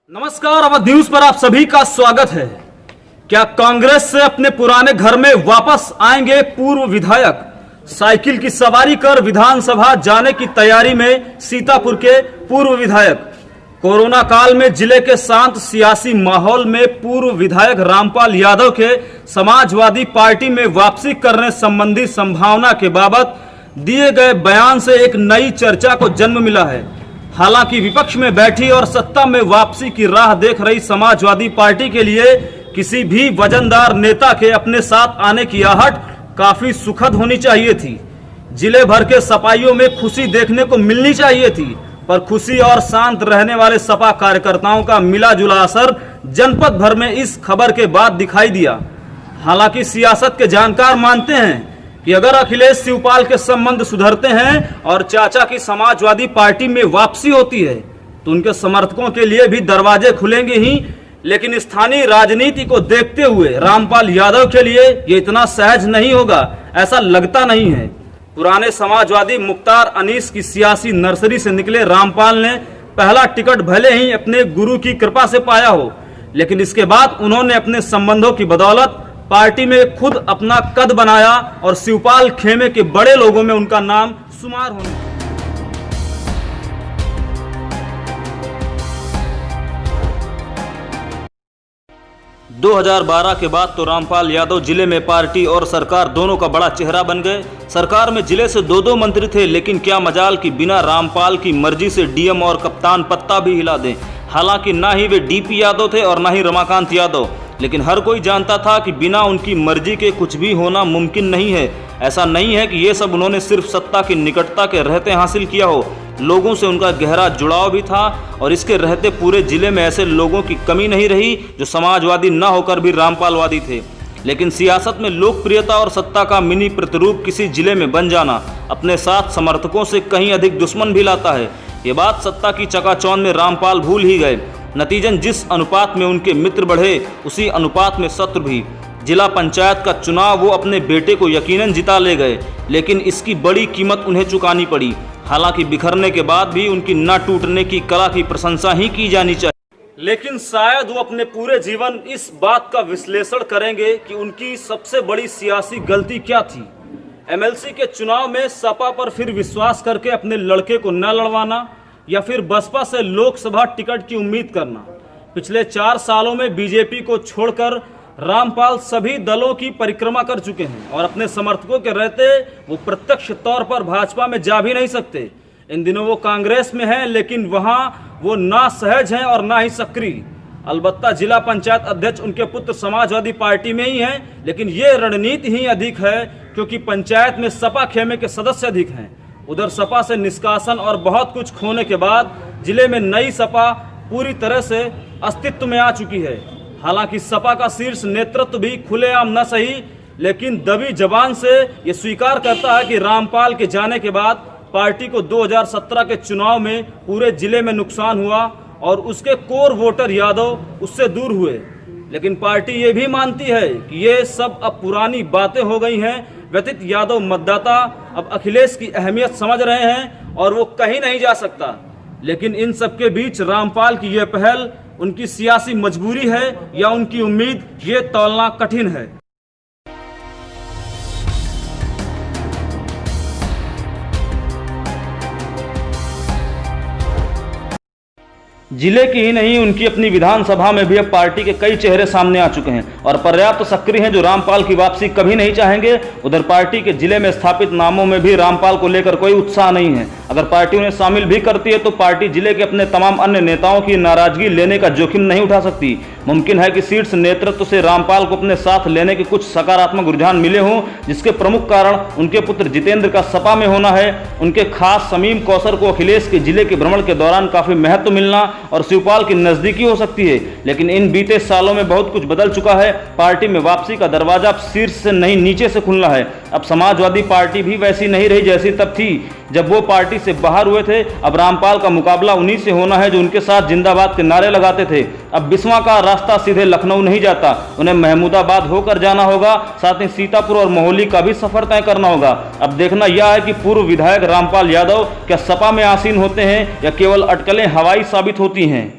नमस्कार, अवध न्यूज पर आप सभी का स्वागत है। क्या कांग्रेस से अपने पुराने घर में वापस आएंगे पूर्व विधायक? साइकिल की सवारी कर विधानसभा जाने की तैयारी में सीतापुर के पूर्व विधायक। कोरोना काल में जिले के शांत सियासी माहौल में पूर्व विधायक रामपाल यादव के समाजवादी पार्टी में वापसी करने संबंधी संभावना के बाबत दिए गए बयान से एक नई चर्चा को जन्म मिला है। हालांकि विपक्ष में बैठी और सत्ता में वापसी की राह देख रही समाजवादी पार्टी के लिए किसी भी वजनदार नेता के अपने साथ आने की आहट काफी सुखद होनी चाहिए थी। जिले भर के सपाइयों में खुशी देखने को मिलनी चाहिए थी, पर खुशी और शांत रहने वाले सपा कार्यकर्ताओं का मिला जुला असर जनपद भर में इस खबर के बाद दिखाई दिया। हालांकि सियासत के जानकार मानते हैं कि अगर अखिलेश शिवपाल के संबंध सुधरते हैं और चाचा की समाजवादी पार्टी में वापसी होती है तो उनके समर्थकों के लिए भी दरवाजे खुलेंगे ही। लेकिन स्थानीय राजनीति को देखते हुए रामपाल यादव के लिए ये इतना सहज नहीं होगा, ऐसा लगता नहीं है। पुराने समाजवादी मुख्तार अनीस की सियासी नर्सरी से निकले रामपाल ने पहला टिकट भले ही अपने गुरु की कृपा से पाया हो, लेकिन इसके बाद उन्होंने अपने संबंधों की बदौलत पार्टी में खुद अपना कद बनाया और शिवपाल खेमे के बड़े लोगों में उनका नाम शुमार होने। 2012 के बाद तो रामपाल यादव जिले में पार्टी और सरकार दोनों का बड़ा चेहरा बन गए। सरकार में जिले से दो मंत्री थे, लेकिन क्या मजाल कि बिना रामपाल की मर्जी से डीएम और कप्तान पत्ता भी हिला दें। हालांकि ना ही वे डीपी यादव थे और ना ही रमाकांत यादव, लेकिन हर कोई जानता था कि बिना उनकी मर्जी के कुछ भी होना मुमकिन नहीं है। ऐसा नहीं है कि ये सब उन्होंने सिर्फ सत्ता की निकटता के रहते हासिल किया हो, लोगों से उनका गहरा जुड़ाव भी था और इसके रहते पूरे जिले में ऐसे लोगों की कमी नहीं रही जो समाजवादी न होकर भी रामपालवादी थे। लेकिन सियासत में लोकप्रियता और सत्ता का मिनी प्रतिरूप किसी जिले में बन जाना अपने साथ समर्थकों से कहीं अधिक दुश्मन भी लाता है। ये बात सत्ता की चकाचौंध में रामपाल भूल ही गए। नतीजन जिस अनुपात में उनके मित्र बढ़े उसी अनुपात में शत्रु भी। जिला पंचायत का चुनाव वो अपने बेटे को यकीनन जिता ले गए, लेकिन इसकी बड़ी कीमत उन्हें चुकानी पड़ी। हालांकि बिखरने के बाद भी उनकी न टूटने की कला की प्रशंसा ही की जानी चाहिए। लेकिन शायद वो अपने पूरे जीवन इस बात का विश्लेषण करेंगे कि उनकी सबसे बड़ी सियासी गलती क्या थी। एमएलसी के चुनाव में सपा पर फिर विश्वास करके अपने लड़के को न लड़वाना या फिर बसपा से लोकसभा टिकट की उम्मीद करना। पिछले 4 सालों में बीजेपी को छोड़कर रामपाल सभी दलों की परिक्रमा कर चुके हैं और अपने समर्थकों के रहते वो प्रत्यक्ष तौर पर भाजपा में जा भी नहीं सकते। इन दिनों वो कांग्रेस में हैं, लेकिन वहां वो ना सहज हैं और ना ही सक्रिय। अलबत्ता जिला पंचायत अध्यक्ष उनके पुत्र समाजवादी पार्टी में ही हैं, लेकिन ये रणनीति ही अधिक है क्योंकि पंचायत में सपा खेमे के सदस्य अधिक हैं। उधर सपा से निष्कासन और बहुत कुछ खोने के बाद जिले में नई सपा पूरी तरह से अस्तित्व में आ चुकी है। हालांकि सपा का शीर्ष नेतृत्व भी खुलेआम न सही, लेकिन दबी जबान से ये स्वीकार करता है कि रामपाल के जाने के बाद पार्टी को 2017 के चुनाव में पूरे जिले में नुकसान हुआ और उसके कोर वोटर यादव उससे दूर हुए। लेकिन पार्टी ये भी मानती है कि ये सब अब पुरानी बातें हो गई हैं। व्यतीत यादव मतदाता अब अखिलेश की अहमियत समझ रहे हैं और वो कहीं नहीं जा सकता। लेकिन इन सबके बीच रामपाल की यह पहल उनकी सियासी मजबूरी है या उनकी उम्मीद, ये तौलना कठिन है। जिले की ही नहीं, उनकी अपनी विधानसभा में भी अब पार्टी के कई चेहरे सामने आ चुके हैं और पर्याप्त सक्रिय हैं जो रामपाल की वापसी कभी नहीं चाहेंगे। उधर पार्टी के जिले में स्थापित नामों में भी रामपाल को लेकर कोई उत्साह नहीं है। अगर पार्टी उन्हें शामिल भी करती है तो पार्टी जिले के अपने तमाम अन्य नेताओं की नाराजगी लेने का जोखिम नहीं उठा सकती। मुमकिन है कि शीर्ष नेतृत्व से रामपाल को अपने साथ लेने के कुछ सकारात्मक रुझान मिले हों, जिसके प्रमुख कारण उनके पुत्र जितेंद्र का सपा में होना है। उनके खास शमीम कौसर को अखिलेश के जिले के भ्रमण के दौरान काफी महत्व मिलना और शिवपाल की नजदीकी हो सकती है। लेकिन इन बीते सालों में बहुत कुछ बदल चुका है। पार्टी में वापसी का दरवाजा अब शीर्ष से नहीं नीचे से खुलना है। अब समाजवादी पार्टी भी वैसी नहीं रही जैसी तब थी जब वो पार्टी से बाहर हुए थे। अब रामपाल का मुकाबला उन्हीं से होना है जो उनके साथ जिंदाबाद के नारे लगाते थे। अब बिस्वा का रास्ता सीधे लखनऊ नहीं जाता, उन्हें महमूदाबाद होकर जाना होगा। साथ ही सीतापुर और मोहाली का भी सफर तय करना होगा। अब देखना यह है कि पूर्व विधायक रामपाल यादव क्या सपा में आसीन होते हैं या केवल अटकलें हवाई साबित होती हैं।